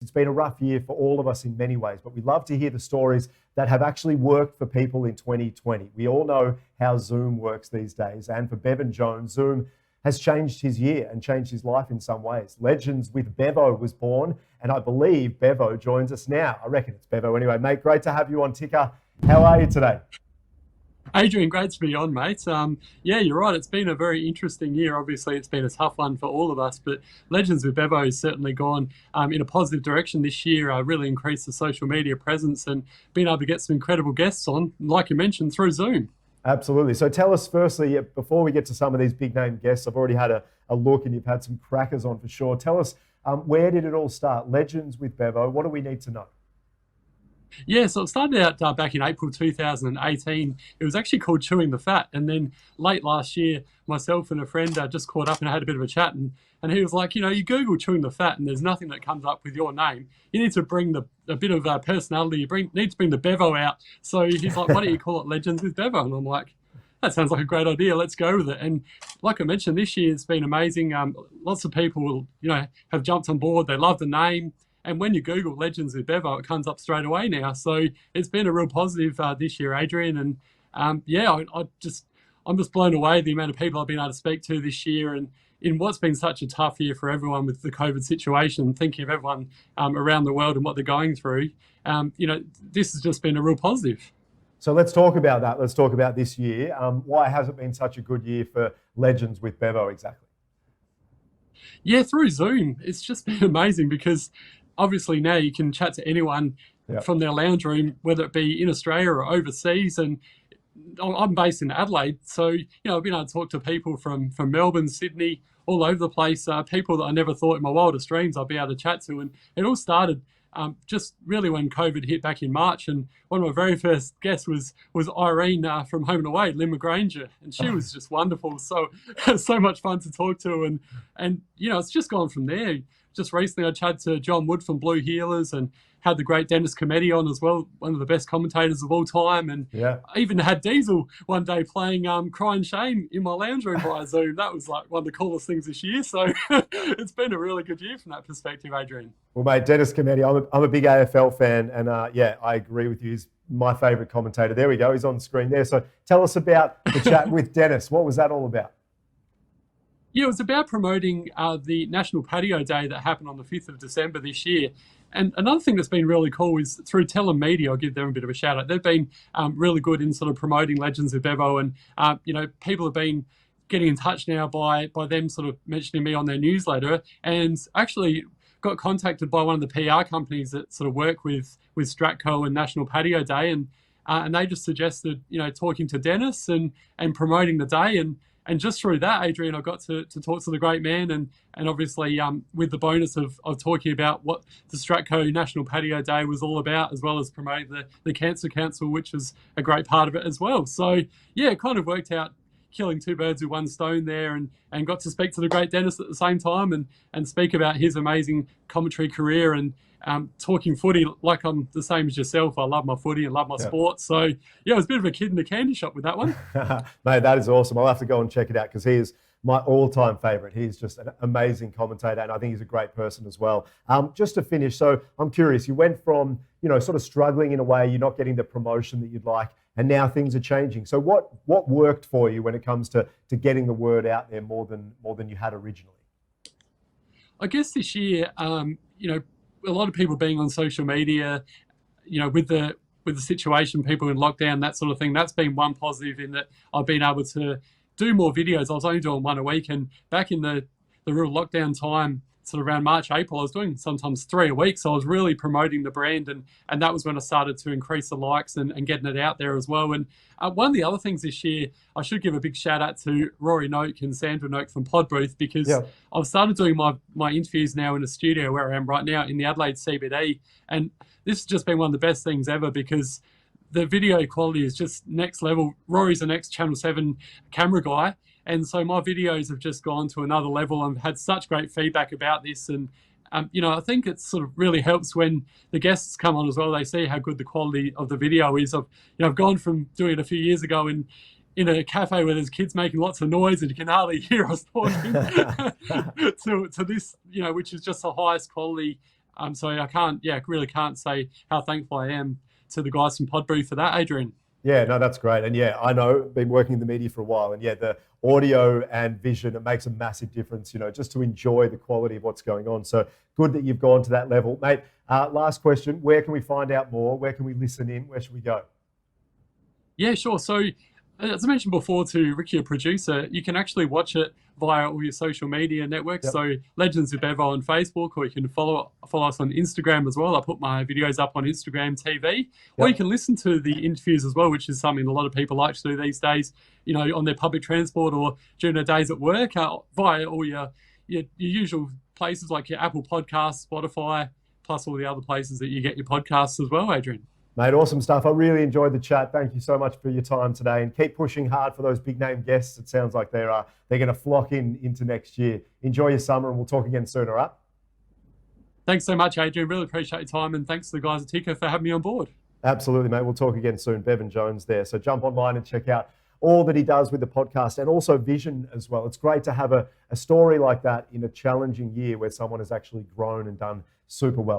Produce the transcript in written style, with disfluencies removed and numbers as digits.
It's been a rough year for all of us in many ways, but we love to hear the stories that have actually worked for people in 2020. We all know how Zoom works these days, and for Bevan Jones, Zoom has changed his year and changed his life in some ways. Legends with Bevo was born, and I believe Bevo joins us now. I reckon it's Bevo anyway. Mate, great to have you on Ticker. How are you today? Adrian, great to be on, mate. Yeah, you're right. It's been a very interesting year. Obviously, it's been a tough one for all of us, but Legends with Bevo has certainly gone in a positive direction this year. Really increased the social media presence and been able to get some incredible guests on, like you mentioned, through Zoom. Absolutely. So tell us firstly, before we get to some of these big name guests, I've already had a look and you've had some crackers on for sure. Tell us, where did it all start? Legends with Bevo, what do we need to know? Yeah, so it started out back in April 2018. It was actually called Chewing the Fat. And then late last year, myself and a friend just caught up and had a bit of a chat. And he was like, you Google Chewing the Fat and there's nothing that comes up with your name. You need to bring a bit of personality. Need to bring the Bevo out. So he's like, why don't you call it Legends with Bevo? And I'm like, that sounds like a great idea. Let's go with it. And like I mentioned, this year it's been amazing. Lots of people, have jumped on board. They love the name. And when you Google Legends with Bevo, it comes up straight away now. So it's been a real positive this year, Adrian. And I'm just blown away the amount of people I've been able to speak to this year, and in what's been such a tough year for everyone with the COVID situation, thinking of everyone around the world and what they're going through. This has just been a real positive. So let's talk about that. Let's talk about this year. Why has it been such a good year for Legends with Bevo exactly? Yeah, through Zoom, it's just been amazing because obviously now you can chat to anyone from their lounge room, whether it be in Australia or overseas. And I'm based in Adelaide, so I've been able to talk to people from Melbourne, Sydney, all over the place. People that I never thought in my wildest dreams I'd be able to chat to. And it all started just really when COVID hit back in March. And one of my very first guests was Irene from Home and Away, Lynn McGranger, and she was just wonderful. So so much fun to talk to, and it's just gone from there. Just recently, I chatted to John Wood from Blue Healers and had the great Dennis Cometti on as well, one of the best commentators of all time. And I even had Diesel one day playing Crying Shame in my lounge room via Zoom. That was like one of the coolest things this year. So it's been a really good year from that perspective, Adrian. Well, mate, Dennis Cometti, I'm a big AFL fan, and I agree with you. He's my favourite commentator. There we go. He's on screen there. So tell us about the chat with Dennis. What was that all about? Yeah, it was about promoting the National Patio Day that happened on the 5th of December this year. And another thing that's been really cool is through Telum Media. I'll give them a bit of a shout out. They've been really good in sort of promoting Legends with Bevo, and people have been getting in touch now by them sort of mentioning me on their newsletter, and actually got contacted by one of the PR companies that sort of work with Stratco and National Patio Day, and they just suggested talking to Dennis and promoting the day. And just through that, Adrian, I got to talk to the great man, and obviously with the bonus of talking about what the Stratco National Patio Day was all about, as well as promoting the Cancer Council, which was a great part of it as well. So yeah, it kind of worked out, killing two birds with one stone there, and got to speak to the great Dennis at the same time and speak about his amazing commentary career and talking footy like I'm the same as yourself. I love my footy and love my sport. So yeah, I was a bit of a kid in the candy shop with that one. Mate, that is awesome. I'll have to go and check it out because he is my all-time favourite. He's just an amazing commentator, and I think he's a great person as well. Just to finish, so I'm curious, you went from, sort of struggling in a way, you're not getting the promotion that you'd like, and now things are changing. So what worked for you when it comes to getting the word out there more than you had originally? I guess this year, a lot of people being on social media, with the situation, people in lockdown, that sort of thing, that's been one positive in that I've been able to do more videos. I was only doing one a week, and back in the real lockdown time, sort of around March, April, I was doing sometimes 3 a week. So I was really promoting the brand, and that was when I started to increase the likes and getting it out there as well. And one of the other things this year, I should give a big shout out to Rory Noak and Sandra Noak from PodBooth, because I've started doing my interviews now in a studio where I am right now in the Adelaide CBD. And this has just been one of the best things ever because the video quality is just next level. Rory's an ex-Channel 7 camera guy, and so my videos have just gone to another level. I've had such great feedback about this, and I think it sort of really helps when the guests come on as well. They see how good the quality of the video is. I've gone from doing it a few years ago in a cafe where there's kids making lots of noise and you can hardly hear us talking to this, which is just the highest quality So really can't say how thankful I am to the guys from PodBooth for that, Adrian. Yeah, no, that's great. And yeah, I know, been working in the media for a while, and yeah, the audio and vision, it makes a massive difference, just to enjoy the quality of what's going on. So good that you've gone to that level. Mate, last question, where can we find out more? Where can we listen in? Where should we go? Yeah, sure. So as I mentioned before to Ricky, your producer, you can actually watch it via all your social media networks. Yep. So Legends of Bevo on Facebook, or you can follow us on Instagram as well. I put my videos up on Instagram TV, or you can listen to the interviews as well, which is something a lot of people like to do these days, on their public transport or during their days at work, via all your usual places like your Apple Podcasts, Spotify, plus all the other places that you get your podcasts as well, Adrian. Mate, awesome stuff. I really enjoyed the chat. Thank you so much for your time today, and keep pushing hard for those big name guests. It sounds like they're going to flock into next year. Enjoy your summer, and we'll talk again soon, all right? Thanks so much, Adrian. Really appreciate your time, and thanks to the guys at Tico for having me on board. Absolutely, mate. We'll talk again soon. Bevan Jones there. So jump online and check out all that he does with the podcast, and also vision as well. It's great to have a story like that in a challenging year where someone has actually grown and done super well.